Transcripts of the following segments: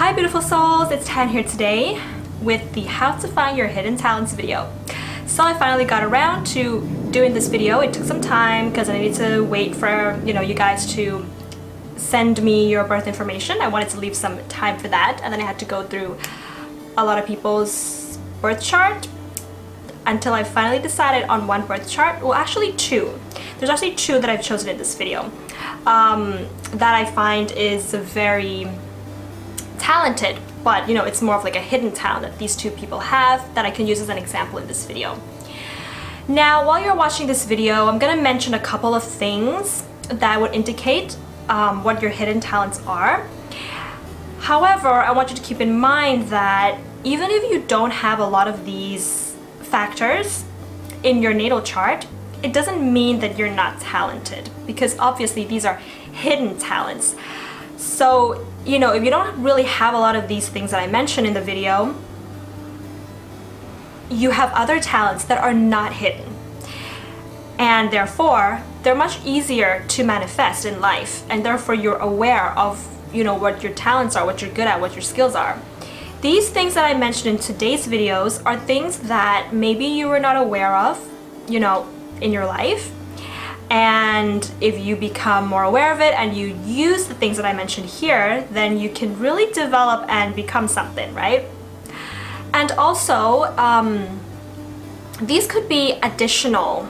Hi beautiful souls, it's Tan here today with the How to Find Your Hidden Talents video. So I finally got around to doing this video. It took some time because I needed to wait for you guys to send me your birth information. I wanted to leave some time for that, and then I had to go through a lot of people's birth chart until I finally decided on one birth chart. Well, actually two. There's actually two that I've chosen in this video that I find is very talented, but it's more of like a hidden talent that these two people have that I can use as an example in this video. Now, while you're watching this video, I'm gonna mention a couple of things that would indicate what your hidden talents are. However, I want you to keep in mind that even if you don't have a lot of these factors in your natal chart, it doesn't mean that you're not talented, because obviously these are hidden talents. So, if you don't really have a lot of these things that I mentioned in the video, you have other talents that are not hidden. And therefore, they're much easier to manifest in life, and therefore you're aware of, what your talents are, what you're good at, what your skills are. These things that I mentioned in today's videos are things that maybe you were not aware of, in your life. And if you become more aware of it and you use the things that I mentioned here, then you can really develop and become something, right? And also, these could be additional.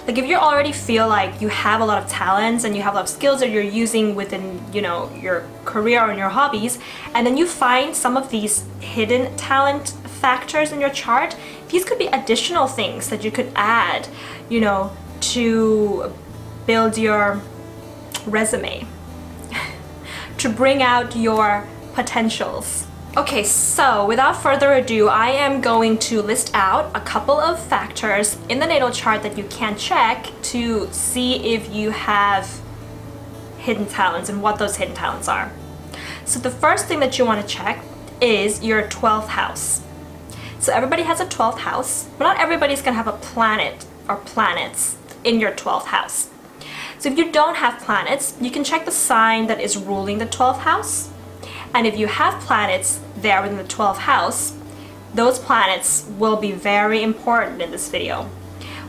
Like if you already feel like you have a lot of talents and you have a lot of skills that you're using within, your career or in your hobbies, and then you find some of these hidden talent factors in your chart, these could be additional things that you could add, to build your resume, to bring out your potentials. Okay, so without further ado, I am going to list out a couple of factors in the natal chart that you can check to see if you have hidden talents and what those hidden talents are. So the first thing that you want to check is your 12th house. So everybody has a 12th house, but not everybody's gonna have a planet or planets in your 12th house. So if you don't have planets, you can check the sign that is ruling the 12th house. And if you have planets there within the 12th house, those planets will be very important in this video.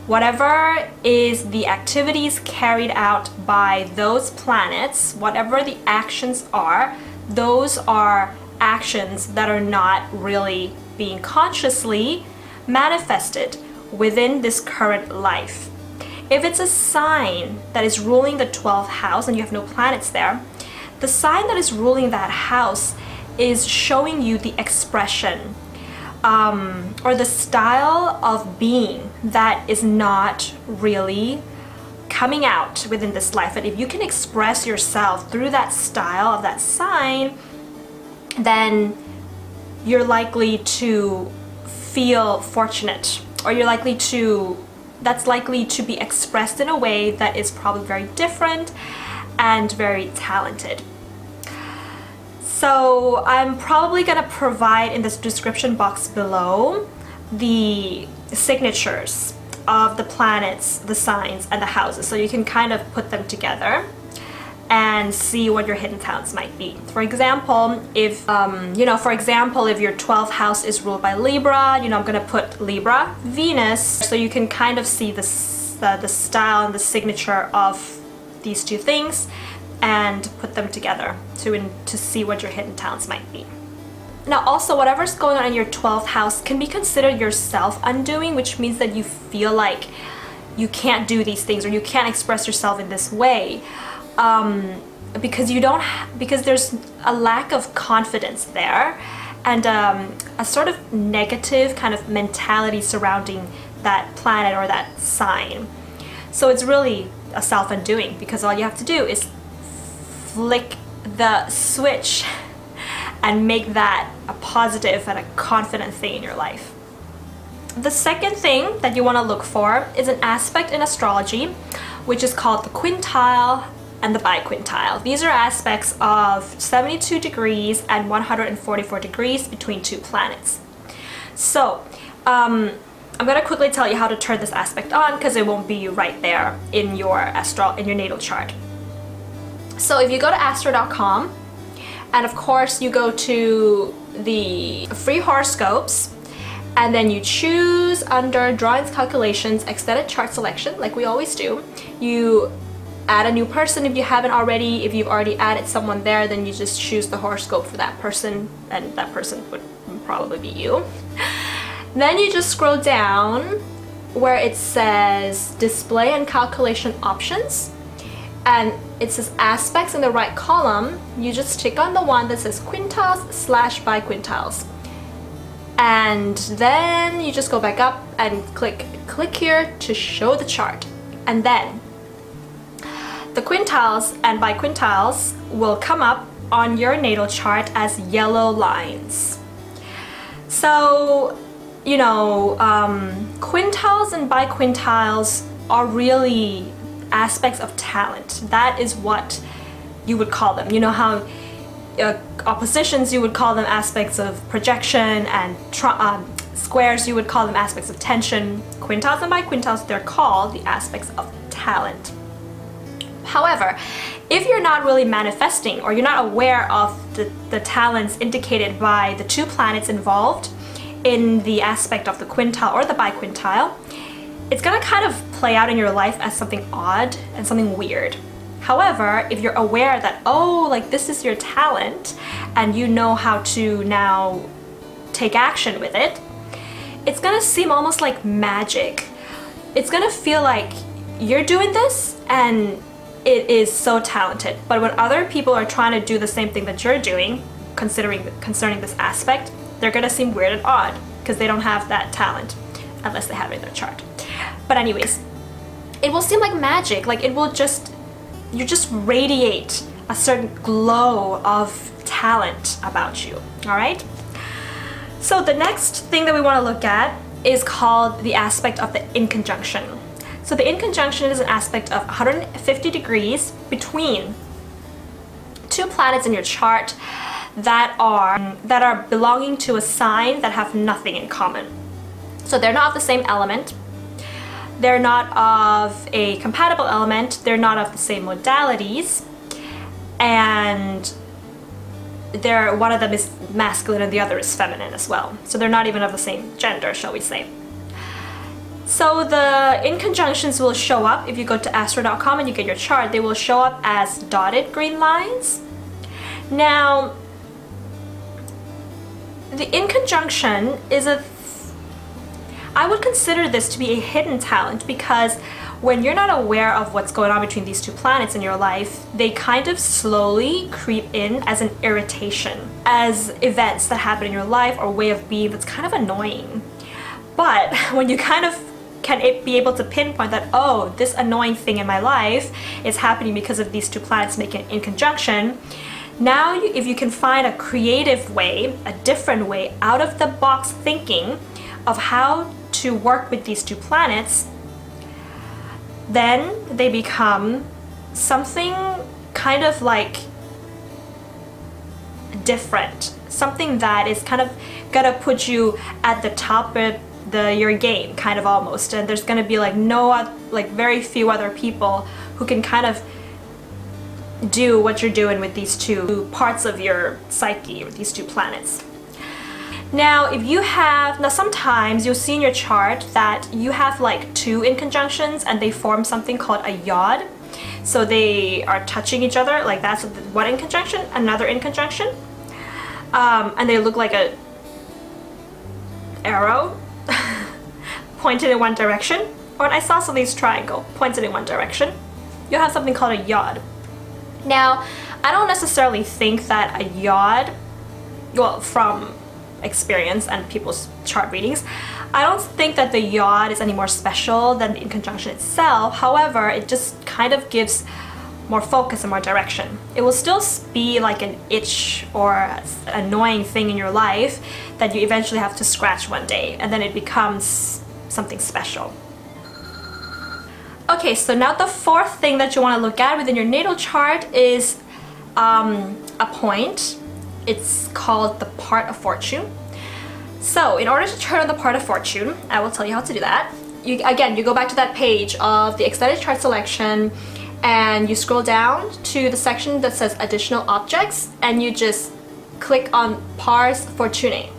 Whatever is the activities carried out by those planets, whatever the actions are, those are actions that are not really being consciously manifested within this current life. If it's a sign that is ruling the 12th house and you have no planets there, the sign that is ruling that house is showing you the expression or the style of being that is not really coming out within this life. And if you can express yourself through that style of that sign, then you're likely to feel fortunate, or that's likely to be expressed in a way that is probably very different and very talented. So I'm probably gonna provide in this description box below the signatures of the planets, the signs, and the houses, so you can kind of put them together and see what your hidden talents might be. For example, if if your 12th house is ruled by Libra, I'm gonna put Libra, Venus, so you can kind of see the style and the signature of these two things and put them together to see what your hidden talents might be. Now also, whatever's going on in your 12th house can be considered your self-undoing, which means that you feel like you can't do these things or you can't express yourself in this way. Because there's a lack of confidence there, and a sort of negative kind of mentality surrounding that planet or that sign. So it's really a self-undoing, because all you have to do is flick the switch and make that a positive and a confident thing in your life. The second thing that you want to look for is an aspect in astrology, which is called the quintile and the biquintile. These are aspects of 72 degrees and 144 degrees between two planets. So I'm gonna quickly tell you how to turn this aspect on, because it won't be right there in your natal chart. So if you go to astro.com And of course, you go to the free horoscopes, and then you choose under drawings, calculations, extended chart selection, like we always do. You add a new person if you haven't already. If you've already added someone there, then you just choose the horoscope for that person, and that person would probably be you. Then you just scroll down where it says display and calculation options, and it says aspects in the right column. You just tick on the one that says quintiles / by quintiles, and then you just go back up and click here to show the chart. And then the quintiles and by quintiles will come up on your natal chart as yellow lines. So, you know, quintiles and by quintiles are really aspects of talent. That is what you would call them. You know how oppositions, you would call them aspects of projection, and squares, you would call them aspects of tension. Quintiles and by quintiles, they're called the aspects of talent. However, if you're not really manifesting, or you're not aware of the talents indicated by the 2 planets involved in the aspect of the quintile or the biquintile, it's gonna kind of play out in your life as something odd and something weird. However, if you're aware that, oh, like this is your talent, and you know how to now take action with it, it's gonna seem almost like magic. It's gonna feel like you're doing this and it is so talented. But when other people are trying to do the same thing that you're doing, concerning this aspect, they're gonna seem weird and odd because they don't have that talent, unless they have it in their chart. But anyways, it will seem like magic. Like it will just, you just radiate a certain glow of talent about you, all right? So the next thing that we want to look at is called the aspect of the inconjunction. So the inconjunction is an aspect of 150 degrees between 2 planets in your chart that are belonging to a sign that have nothing in common. So they're not of the same element, they're not of a compatible element, they're not of the same modalities, and one of them is masculine and the other is feminine as well. So they're not even of the same gender, shall we say. So the inconjunctions will show up, if you go to astro.com and you get your chart, they will show up as dotted green lines. Now, the inconjunction is I would consider this to be a hidden talent, because when you're not aware of what's going on between these 2 planets in your life, they kind of slowly creep in as an irritation, as events that happen in your life or way of being that's kind of annoying. But when you kind of can be able to pinpoint that, oh, this annoying thing in my life is happening because of these 2 planets making in conjunction, now if you can find a creative way, a different way, out of the box thinking of how to work with these 2 planets, then they become something kind of like different, something that is kind of gonna put you at the top of your game, kind of almost, and there's gonna be like very few other people who can kind of do what you're doing with these 2 parts of your psyche, with these 2 planets. Now, sometimes you'll see in your chart that you have like 2 inconjunctions and they form something called a yod. So they are touching each other, like that's one inconjunction, another inconjunction. And they look like a arrow pointed in one direction. Or an isosceles triangle pointed in one direction. You'll have something called a yod. Now, I don't necessarily think that a yod, well, from experience and people's chart readings, I don't think that the yod is any more special than the inconjunction itself. However, it just kind of gives more focus and more direction. It will still be like an itch or an annoying thing in your life that you eventually have to scratch one day, and then it becomes something special. Okay, so now the 4th thing that you want to look at within your natal chart is a point. It's called the part of fortune. So in order to turn on the part of fortune, I will tell you how to do that. You go back to that page of the extended chart selection, and you scroll down to the section that says additional objects, and you just click on Pars Fortunae,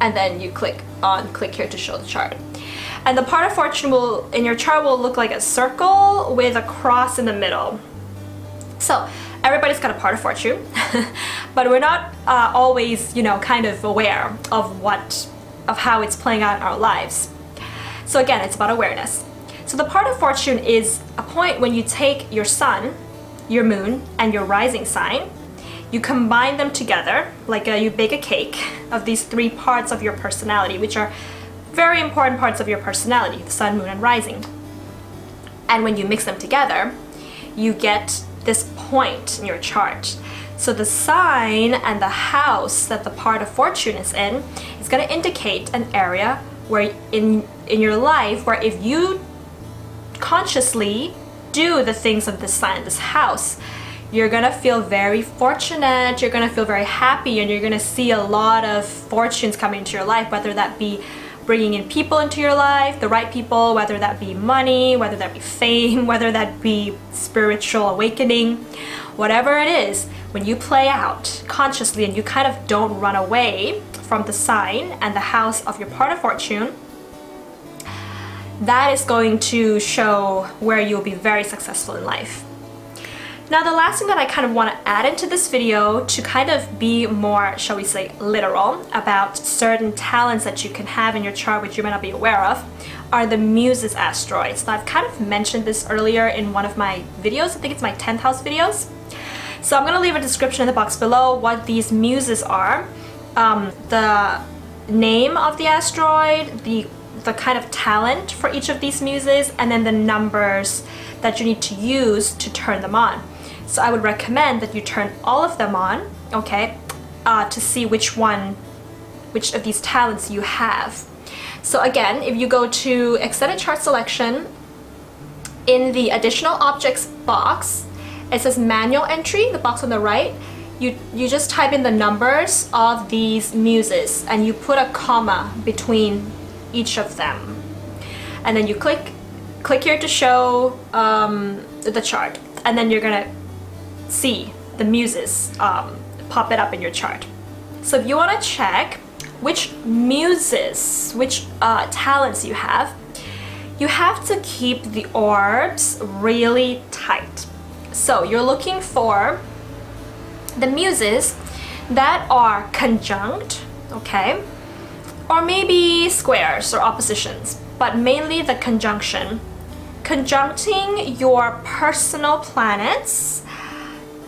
and then you click here to show the chart. And the part of fortune in your chart will look like a circle with a cross in the middle. So everybody's got a part of fortune, but we're not always, you know, kind of aware of how it's playing out in our lives. So again, it's about awareness. So the part of fortune is a point when you take your sun, your moon, and your rising sign, you combine them together, like you bake a cake of these three parts of your personality, which are very important parts of your personality, the sun, moon, and rising. And when you mix them together, you get this point in your chart. So the sign and the house that the part of fortune is in is going to indicate an area where in your life where if you consciously do the things of this sign, this house, you're gonna feel very fortunate, you're gonna feel very happy, and you're gonna see a lot of fortunes coming into your life, whether that be bringing in people into your life, the right people, whether that be money, whether that be fame, whether that be spiritual awakening, whatever it is. When you play out consciously and you kind of don't run away from the sign and the house of your part of fortune, that is going to show where you'll be very successful in life. Now, the last thing that I kind of want to add into this video to kind of be more, shall we say, literal about certain talents that you can have in your chart which you might not be aware of are the Muses asteroids. Now, I've kind of mentioned this earlier in one of my videos. I think it's my 10th house videos. So I'm going to leave a description in the box below what these Muses are, the name of the asteroid, the kind of talent for each of these Muses, and then the numbers that you need to use to turn them on. So I would recommend that you turn all of them on, okay, to see which of these talents you have. So again, if you go to Extended Chart Selection, in the Additional Objects box, it says Manual Entry, the box on the right. You just type in the numbers of these Muses and you put a comma between each of them. And then you click here to show the chart. And then you're gonna see the Muses pop it up in your chart. So if you want to check which Muses, which talents you have to keep the orbs really tight. So you're looking for the Muses that are conjunct, okay, or maybe squares or oppositions, but mainly the conjunction, conjuncting your personal planets.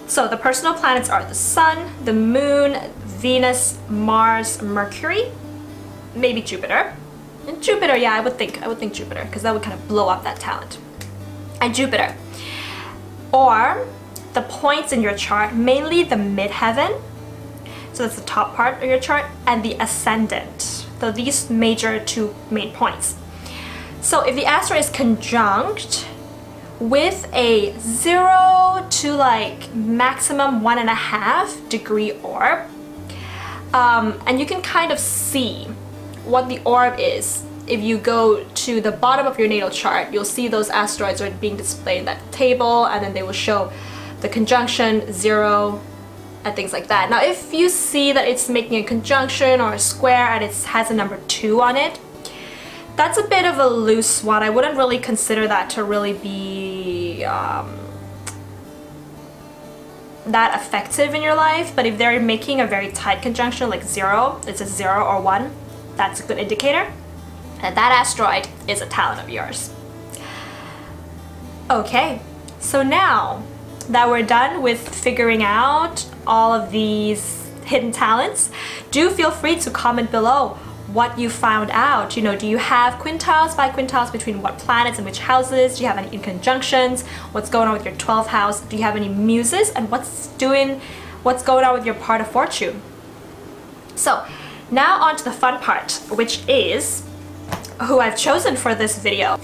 So the personal planets are the Sun, the Moon, Venus, Mars, Mercury, maybe Jupiter. And Jupiter, yeah, I would think Jupiter, because that would kind of blow up that talent. And Jupiter. Or the points in your chart, mainly the midheaven, so that's the top part of your chart, and the ascendant. So these two main points. So if the asteroid is conjunct with a 0 to like maximum 1.5 degree orb, and you can kind of see what the orb is. If you go to the bottom of your natal chart, you'll see those asteroids are being displayed in that table, and then they will show the conjunction, 0, and things like that. Now, if you see that it's making a conjunction or a square and it has a number 2 on it, that's a bit of a loose one. I wouldn't really consider that to really be that effective in your life. But if they're making a very tight conjunction, like 0, it's a 0 or 1, that's a good indicator that that asteroid is a talent of yours. Okay, so now that we're done with figuring out all of these hidden talents, do feel free to comment below what you found out. You know, do you have quintiles, biquintiles between what planets and which houses? Do you have any inconjunctions? What's going on with your 12th house? Do you have any Muses? And what's going on with your part of fortune? So now on to the fun part, which is who I've chosen for this video.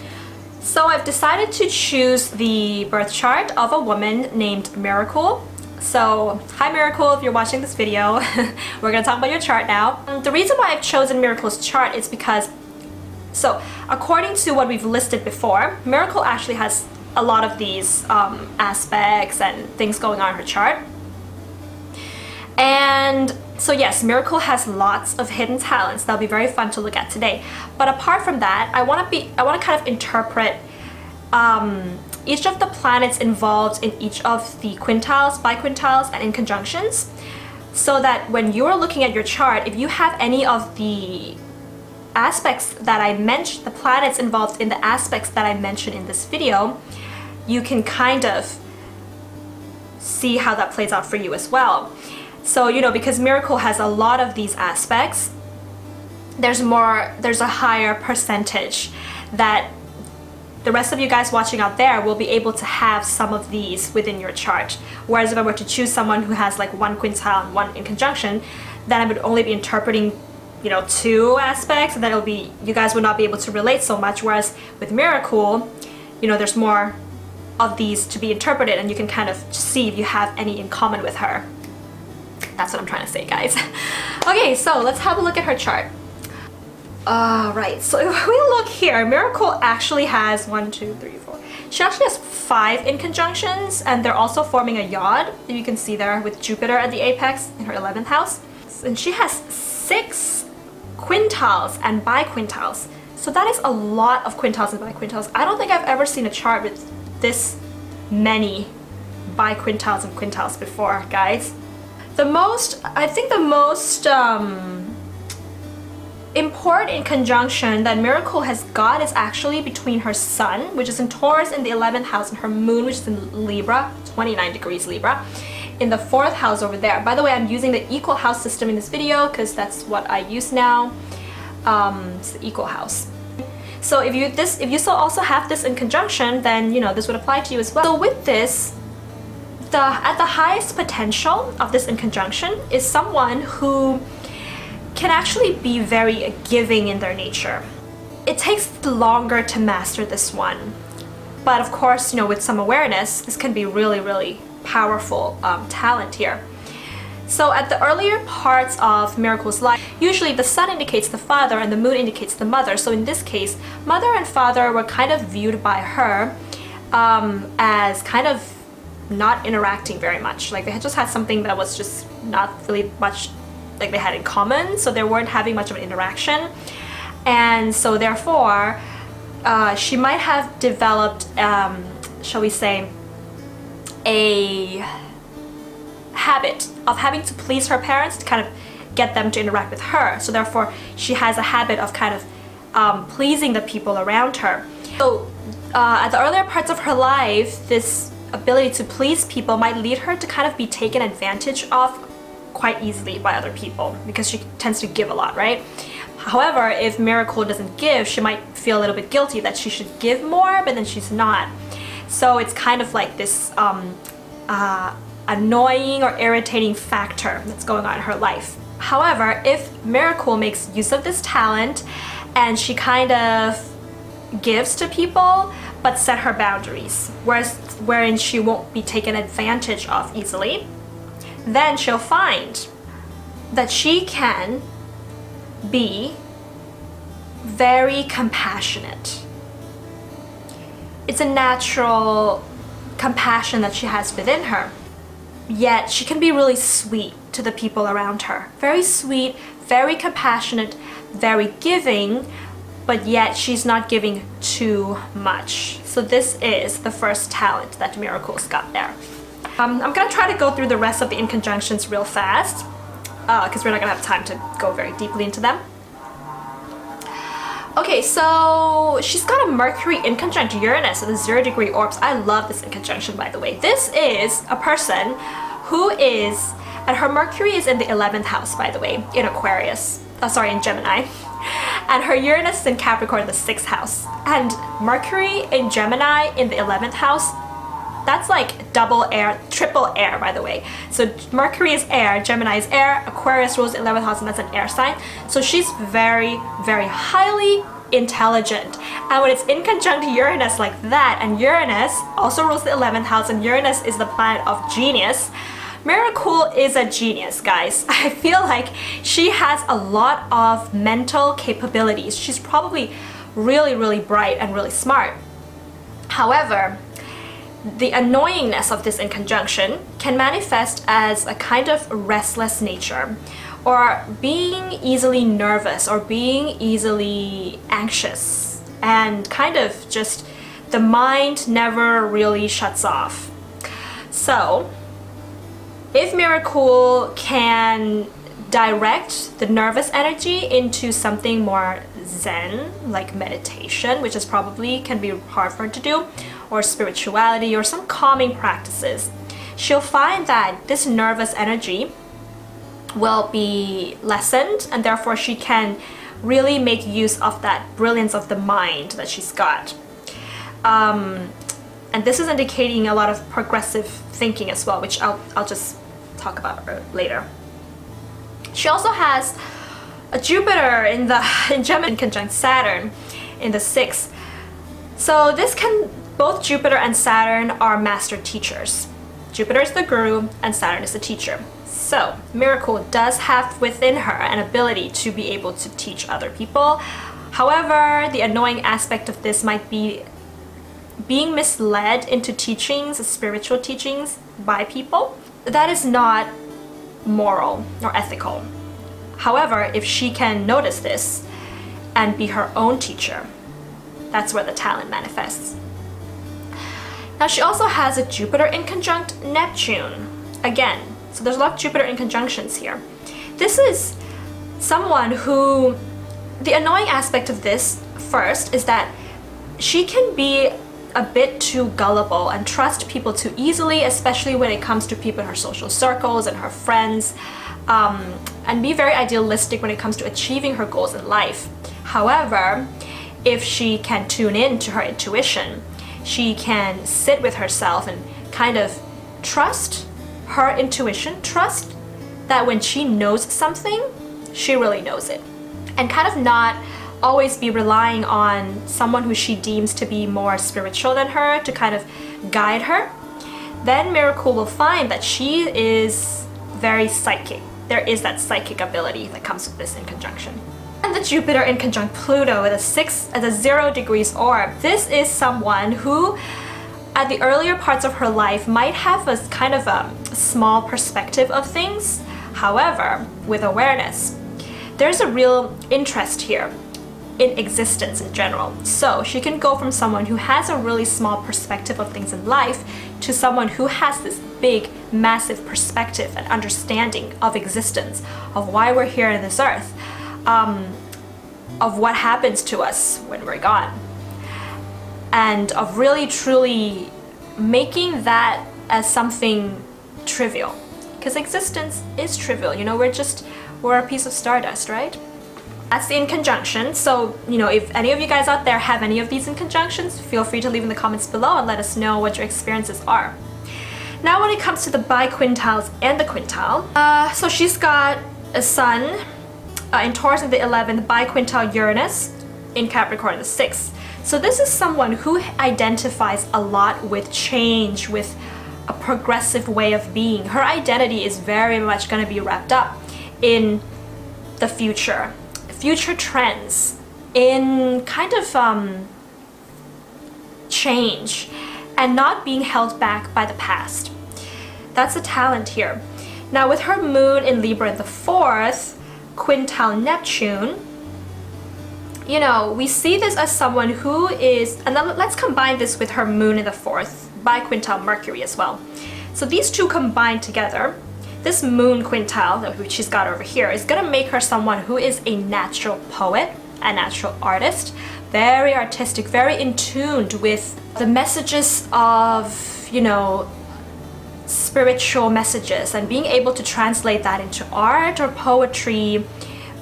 So I've decided to choose the birth chart of a woman named Miracle. So, hi Miracle, if you're watching this video, we're gonna talk about your chart now. The reason why I've chosen Miracle's chart is because, so according to what we've listed before, Miracle actually has a lot of these aspects and things going on in her chart. And so yes, Miracle has lots of hidden talents that'll be very fun to look at today. But apart from that, I want to kind of interpret each of the planets involved in each of the quintiles, biquintiles, and in conjunctions, so that when you're looking at your chart, if you have any of the aspects that I mentioned, the planets involved in the aspects that I mentioned in this video, you can kind of see how that plays out for you as well. So, you know, because Miracle has a lot of these aspects, there's a higher percentage that the rest of you guys watching out there will be able to have some of these within your chart. Whereas if I were to choose someone who has like one quintile and one in conjunction, then I would only be interpreting, you know, 2 aspects, and then it'll be, you guys would not be able to relate so much. Whereas with Miracle, you know, there's more of these to be interpreted, and you can kind of see if you have any in common with her. That's what I'm trying to say, guys. Okay, so let's have a look at her chart. Alright, so if we look here, Miracle actually has 1, 2, 3, 4. She actually has 5 in conjunctions, and they're also forming a yod, you can see there, with Jupiter at the apex in her 11th house. And she has 6 quintiles and biquintiles. So that is a lot of quintiles and biquintiles. I don't think I've ever seen a chart with this many biquintiles and quintiles before, guys. I think the most important in conjunction that Miracle has got is actually between her Sun, which is in Taurus in the 11th house, and her Moon, which is in Libra, 29 degrees Libra, in the 4th house over there. By the way, I'm using the equal house system in this video because that's what I use now. It's the equal house. So if you still also have this in conjunction, then you know this would apply to you as well. So with this, at the highest potential of this in conjunction is someone who can actually be very giving in their nature. It takes longer to master this one, but of course, you know, with some awareness, this can be really, really powerful talent here. So at the earlier parts of Miracle's life, usually the Sun indicates the father and the Moon indicates the mother. So in this case, mother and father were kind of viewed by her as kind of not interacting very much. Like they had just had something that was just not really much like they had in common, so they weren't having much of an interaction. And so therefore, she might have developed, shall we say, a habit of having to please her parents to kind of get them to interact with her. So therefore, she has a habit of kind of pleasing the people around her. So at the earlier parts of her life, this ability to please people might lead her to kind of be taken advantage of quite easily by other people because she tends to give a lot, right? However, if Miracle doesn't give, she might feel a little bit guilty that she should give more, but then she's not. So it's kind of like this annoying or irritating factor that's going on in her life. However, if Miracle makes use of this talent and she kind of gives to people but set her boundaries, wherein she won't be taken advantage of easily, then she'll find that she can be very compassionate. It's a natural compassion that she has within her. Yet she can be really sweet to the people around her. Very sweet, very compassionate, very giving, but yet she's not giving too much. So this is the first talent that Miracle's got there. I'm gonna try to go through the rest of the inconjunctions real fast because we're not gonna have time to go very deeply into them. Okay, so she's got a Mercury in conjunct Uranus at the 0-degree orbs. I love this in conjunction, by the way. This is a person who is, and her Mercury is in the 11th house, by the way, in Aquarius. Sorry, in Gemini. And her Uranus is in Capricorn in the 6th house. And Mercury in Gemini in the 11th house, that's like double air, triple air, by the way. So Mercury is air, Gemini is air, Aquarius rules the 11th house, and that's an air sign. So she's very, very highly intelligent. And when it's in conjunct Uranus like that, and Uranus also rules the 11th house, and Uranus is the planet of genius, Miracle is a genius, guys. I feel like she has a lot of mental capabilities. She's probably really, really bright and really smart. However, the annoyingness of this in conjunction can manifest as a kind of restless nature, or being easily nervous, or being easily anxious, and kind of just the mind never really shuts off. So if Miracle can direct the nervous energy into something more zen, like meditation, which is probably can be hard for her to do, or spirituality, or some calming practices, she'll find that this nervous energy will be lessened, and therefore she can really make use of that brilliance of the mind that she's got. And this is indicating a lot of progressive thinking as well, which I'll just talk about later. She also has a Jupiter in Gemini conjunct Saturn in the 6th. So both Jupiter and Saturn are master teachers. Jupiter is the guru and Saturn is the teacher. So Miracle does have within her an ability to be able to teach other people. However, the annoying aspect of this might be being misled into teachings, spiritual teachings by people. That is not moral or ethical. However, if she can notice this and be her own teacher, that's where the talent manifests. Now she also has a Jupiter in conjunct Neptune. Again, so there's a lot of Jupiter in conjunctions here. This is someone who, the annoying aspect of this first is that she can be a bit too gullible and trust people too easily, especially when it comes to people in her social circles and her friends, and be very idealistic when it comes to achieving her goals in life. However, if she can tune in to her intuition, she can sit with herself and kind of trust her intuition, trust that when she knows something, she really knows it, and kind of not always be relying on someone who she deems to be more spiritual than her to kind of guide her, then Miracle will find that she is very psychic. There is that psychic ability that comes with this in conjunction. And the Jupiter in conjunct Pluto at a 0 degrees orb. This is someone who at the earlier parts of her life might have a kind of a small perspective of things. However, with awareness, there's a real interest here in existence in general. So she can go from someone who has a really small perspective of things in life to someone who has this big, massive perspective and understanding of existence, of why we're here on this earth, of what happens to us when we're gone, and of really truly making that as something trivial, because existence is trivial. You know, we're a piece of stardust, right? That's the in conjunction. So, you know, if any of you guys out there have any of these in conjunctions, feel free to leave in the comments below and let us know what your experiences are. Now when it comes to the biquintiles and the quintile, so she's got a sun in Taurus in the 11th, biquintile Uranus in Capricorn in the 6th. So this is someone who identifies a lot with change, with a progressive way of being. Her identity is very much going to be wrapped up in the future trends, in kind of change, and not being held back by the past. That's a talent here. Now with her moon in Libra in the 4th, quintile Neptune, you know, we see this as someone who is, and then let's combine this with her moon in the 4th, biquintile Mercury as well. So these two combined together, this moon quintile, which she's got over here, is gonna make her someone who is a natural poet, a natural artist, very artistic, very in tune with the messages of, you know, spiritual messages, and being able to translate that into art or poetry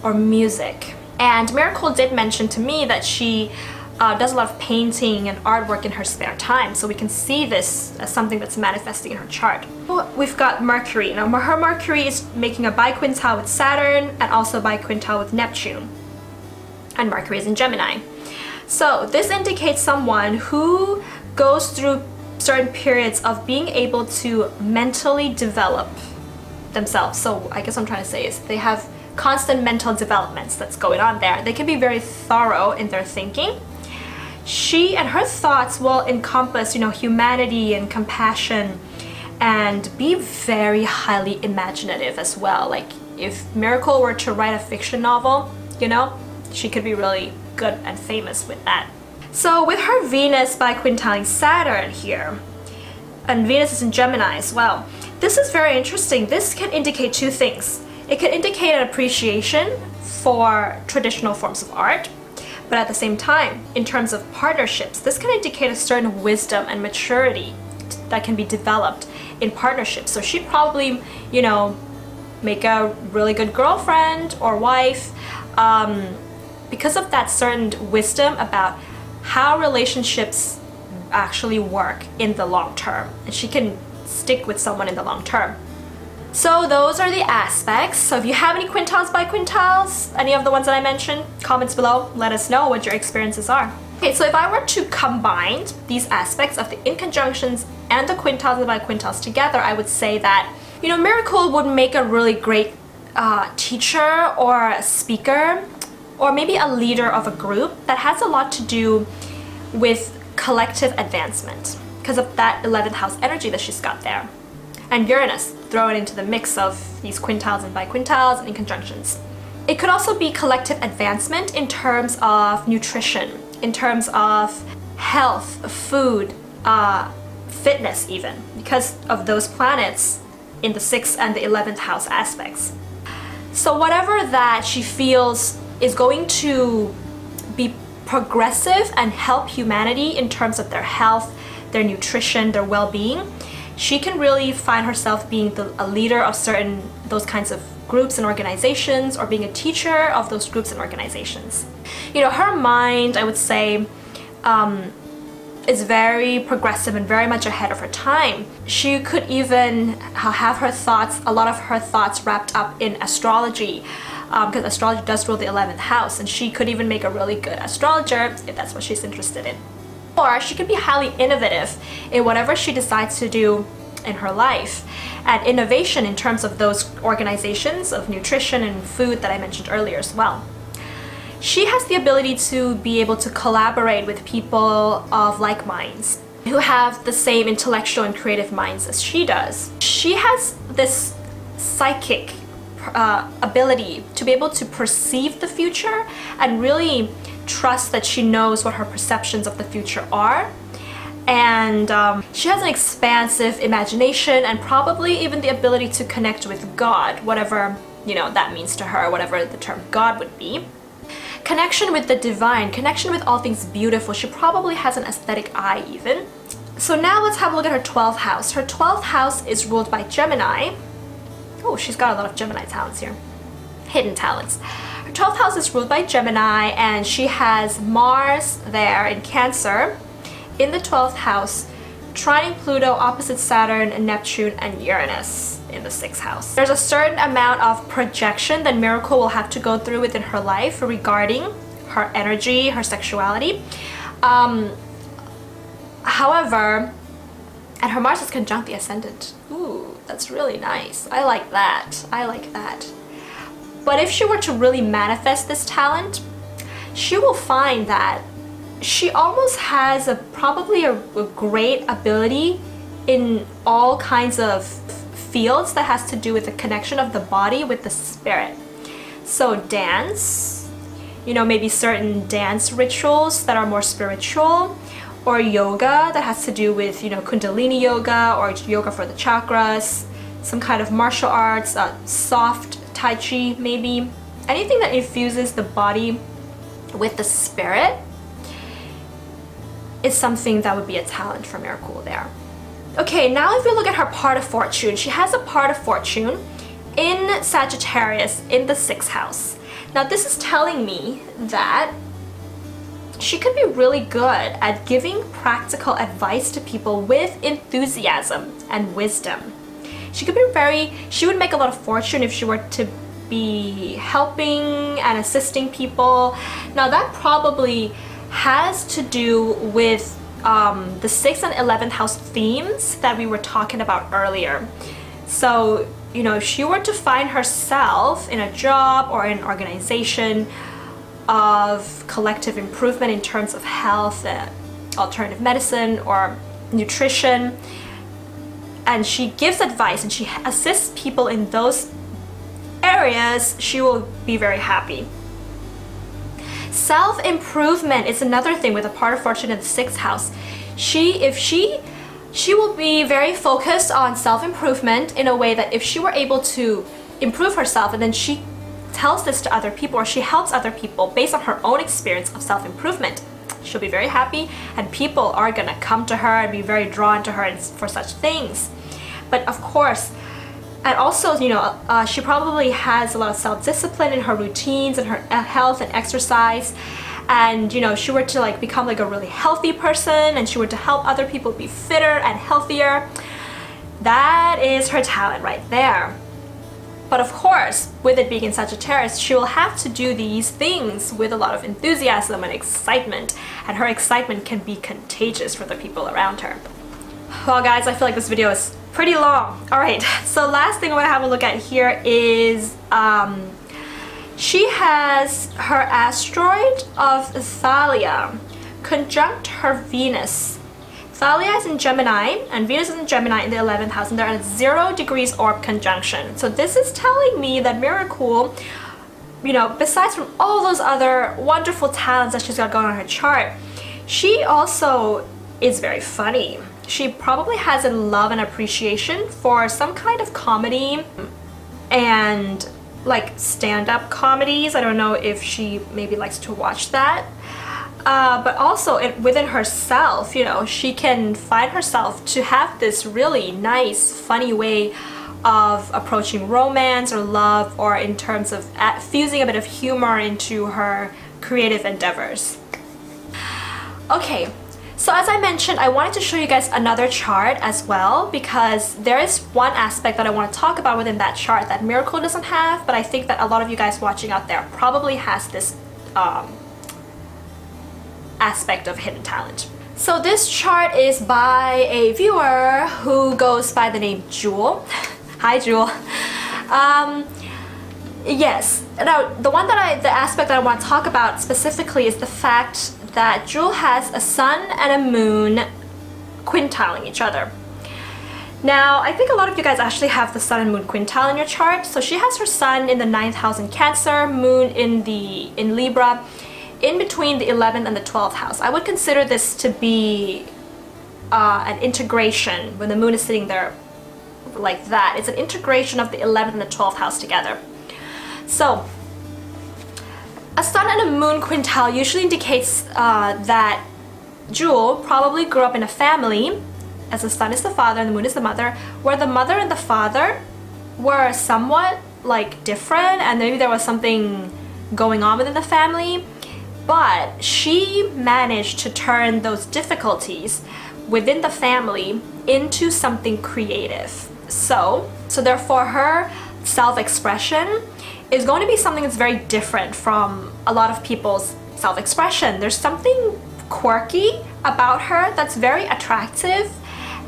or music. And Miracle did mention to me that she does a lot of painting and artwork in her spare time, so we can see this as something that's manifesting in her chart. We've got Mercury. Now her Mercury is making a biquintile with Saturn and also biquintile with Neptune, and Mercury is in Gemini. So this indicates someone who goes through certain periods of being able to mentally develop themselves. So I guess what I'm trying to say is they have constant mental developments that's going on there. They can be very thorough in their thinking. she and her thoughts will encompass, you know, humanity and compassion, and be very highly imaginative as well. Like if Miracle were to write a fiction novel, you know, she could be really good and famous with that. So with her Venus by Quintile Saturn here, and Venus is in Gemini as well, this is very interesting. This can indicate two things. It can indicate an appreciation for traditional forms of art, but at the same time, in terms of partnerships, this can indicate a certain wisdom and maturity that can be developed in partnerships. So she'd probably, you know, make a really good girlfriend or wife because of that certain wisdom about how relationships actually work in the long term, and she can stick with someone in the long term. So those are the aspects. So if you have any quintiles by quintiles, any of the ones that I mentioned, comments below, let us know what your experiences are. Okay, so if I were to combine these aspects of the inconjunctions and the quintiles by quintiles together, I would say that, you know, Miracle would make a really great teacher or a speaker, or maybe a leader of a group that has a lot to do with collective advancement because of that 11th house energy that she's got there. And Uranus, throw it into the mix of these quintiles and biquintiles and inconjunctions. It could also be collective advancement in terms of nutrition, in terms of health, food, fitness even, because of those planets in the 6th and the 11th house aspects. So whatever that she feels is going to be progressive and help humanity in terms of their health, their nutrition, their well-being, she can really find herself being a leader of those kinds of groups and organizations, or being a teacher of those groups and organizations. You know, her mind, I would say, is very progressive and very much ahead of her time. She could even have her thoughts, a lot of her thoughts wrapped up in astrology, because astrology does rule the 11th house, and she could even make a really good astrologer if that's what she's interested in. Or she could be highly innovative in whatever she decides to do in her life. And innovation in terms of those organizations of nutrition and food that I mentioned earlier as well. She has the ability to be able to collaborate with people of like minds, who have the same intellectual and creative minds as she does. She has this psychic ability to be able to perceive the future and really trust that she knows what her perceptions of the future are. And she has an expansive imagination and probably even the ability to connect with God, whatever, you know, that means to her, whatever the term God would be. Connection with the divine, connection with all things beautiful. She probably has an aesthetic eye even. So now let's have a look at her 12th house. Her 12th house is ruled by Gemini. Oh, she's got a lot of Gemini talents here. Hidden talents. Her 12th house is ruled by Gemini, and she has Mars there in Cancer in the 12th house, trining Pluto, opposite Saturn and Neptune, and Uranus in the 6th house. There's a certain amount of projection that Miracle will have to go through within her life regarding her energy, her sexuality. However, and her Mars is conjunct the ascendant. Ooh, that's really nice. I like that. I like that. But if she were to really manifest this talent, she will find that she almost has probably a great ability in all kinds of fields that has to do with the connection of the body with the spirit. So dance, you know, maybe certain dance rituals that are more spiritual, or yoga that has to do with, you know, Kundalini yoga or yoga for the chakras, some kind of martial arts, soft Tai Chi maybe. Anything that infuses the body with the spirit is something that would be a talent for Miracle there. Okay, now if we look at her part of fortune, she has a part of fortune in Sagittarius in the 6th house. Now this is telling me that she could be really good at giving practical advice to people with enthusiasm and wisdom. She would make a lot of fortune if she were to be helping and assisting people. Now that probably has to do with the 6th and 11th house themes that we were talking about earlier. So, you know, if she were to find herself in a job or an organization of collective improvement in terms of health, alternative medicine, or nutrition. And she gives advice and she assists people in those areas, she will be very happy. Self-improvement is another thing with a part of fortune in the 6th house. She will be very focused on self-improvement in a way that if she were able to improve herself and then she tells this to other people or she helps other people based on her own experience of self-improvement, she'll be very happy and people are gonna come to her and be very drawn to her for such things. But of course, and also, you know, she probably has a lot of self-discipline in her routines and her health and exercise. And, you know, if she were to like become like a really healthy person and she were to help other people be fitter and healthier, that is her talent right there. But of course, with it being in Sagittarius, she will have to do these things with a lot of enthusiasm and excitement. And her excitement can be contagious for the people around her. Well guys, I feel like this video is pretty long. Alright, so last thing I want to have a look at here is she has her asteroid of Thalia conjunct her Venus. Thalia is in Gemini and Venus is in Gemini in the 11th house, and they're at 0 degrees orb conjunction. So this is telling me that Miracle, you know, besides from all those other wonderful talents that she's got going on her chart, she also is very funny. She probably has a love and appreciation for some kind of comedy and like stand-up comedies. I don't know if she maybe likes to watch that. But also within herself, you know, she can find herself to have this really nice, funny way of approaching romance or love, or in terms of fusing a bit of humor into her creative endeavors. Okay. So as I mentioned, I wanted to show you guys another chart as well, because there is one aspect that I want to talk about within that chart that Miracle doesn't have, but I think that a lot of you guys watching out there probably has this aspect of hidden talent. So this chart is by a viewer who goes by the name Jewel. Hi Jewel. Yes, now the aspect that I want to talk about specifically is the fact that Jewel has a sun and a moon quintiling each other. Now, I think a lot of you guys actually have the sun and moon quintile in your chart. So she has her sun in the 9th house in Cancer, moon in Libra, in between the 11th and the 12th house. I would consider this to be an integration when the moon is sitting there like that. It's an integration of the 11th and the 12th house together. So a sun and a moon quintile usually indicates that Jewel probably grew up in a family, as the sun is the father and the moon is the mother, where the mother and the father were somewhat like different, and maybe there was something going on within the family, but she managed to turn those difficulties within the family into something creative. So therefore her self-expression is going to be something that's very different from a lot of people's self-expression. There's something quirky about her that's very attractive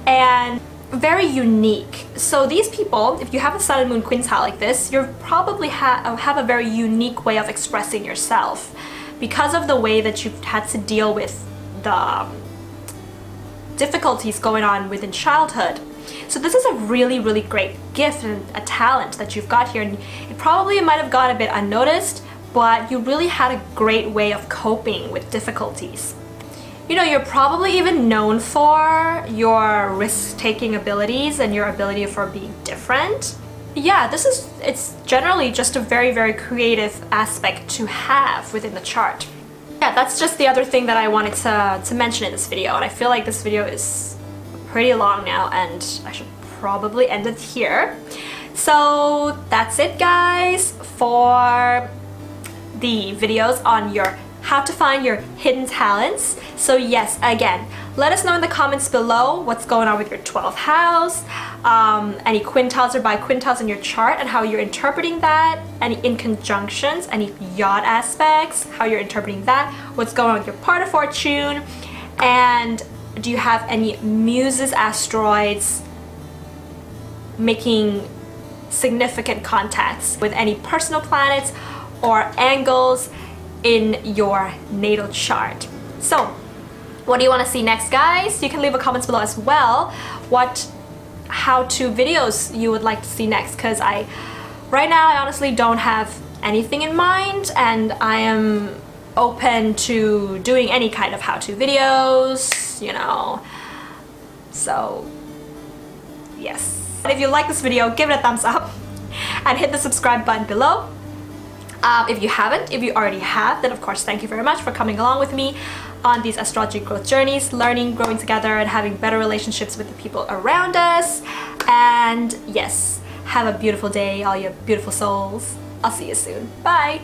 and very unique. So these people, if you have a sun and moon quintile like this, you probably have a very unique way of expressing yourself because of the way that you've had to deal with the difficulties going on within childhood. So this is a really, really great gift and a talent that you've got here, and it probably might have gone a bit unnoticed, but you really had a great way of coping with difficulties. You know, you're probably even known for your risk-taking abilities and your ability for being different. Yeah, it's generally just a very, very creative aspect to have within the chart. Yeah, that's just the other thing that I wanted to mention in this video, and I feel like this video is pretty long now and I should probably end it here. So that's it guys for the videos on how to find your hidden talents. So yes, again, let us know in the comments below what's going on with your 12th house, any quintiles or biquintiles in your chart and how you're interpreting that, any inconjunctions, any yacht aspects, how you're interpreting that, what's going on with your part of fortune, and do you have any muses asteroids making significant contacts with any personal planets or angles in your natal chart. So what do you want to see next, guys? You can leave a comments below as well what how-to videos you would like to see next, because right now I honestly don't have anything in mind, and I am open to doing any kind of how-to videos, you know, so yes. And if you like this video, give it a thumbs up and hit the subscribe button below. If you haven't, if you already have, then of course thank you very much for coming along with me on these astrology growth journeys, learning, growing together, and having better relationships with the people around us. And yes, have a beautiful day, all you beautiful souls. I'll see you soon. Bye!